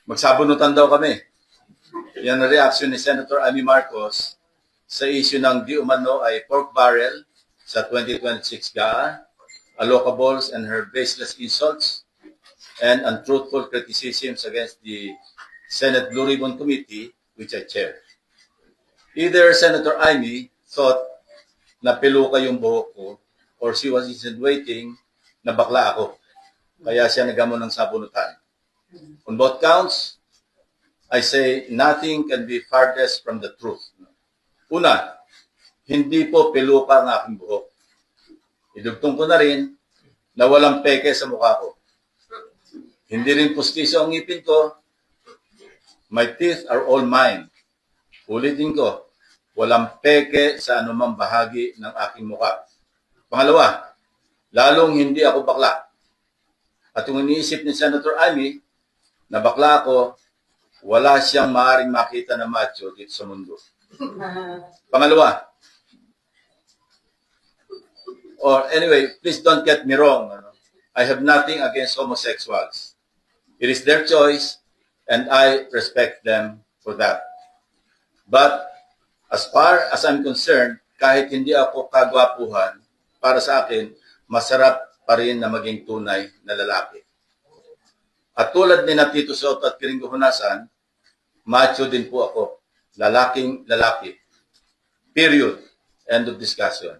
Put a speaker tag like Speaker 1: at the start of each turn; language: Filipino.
Speaker 1: magsabunutan daw kami. Yan ang reaction ni Senator Amy Marcos sa issue ng di umano ay pork barrel sa 2026 GAA, allocables and her baseless insults, and untruthful criticisms against the Senate Blue Ribbon Committee, which I chair. Either Senator Amy thought na peluka yung buhok ko or she was insinuating na bakla ako. Kaya siya nagamon ng sabunutan. On both counts, I say nothing can be farthest from the truth. Una, hindi po peluka ang aking buhok. Idugtong ko na rin na walang peke sa mukha ko. Hindi rin pustiso ang ngipin ko. My teeth are all mine. Ulitin ko, walang peke sa anumang bahagi ng aking mukha. Pangalawa, lalong hindi ako bakla. At kung iniisip ni Senator Amy na bakla ako, wala siyang maaaring makita na macho dito sa mundo. Pangalawa, or anyway, please don't get me wrong. I have nothing against homosexuals. It is their choice, and I respect them for that. But as far as I'm concerned, kahit hindi ako kagwapuhan, para sa akin, masarap pa rin na maging tunay na lalaki. At tulad ni na Tito Soto at Kiringo Hunasan, macho din po ako. Lalaking lalaki. Period. End of discussion.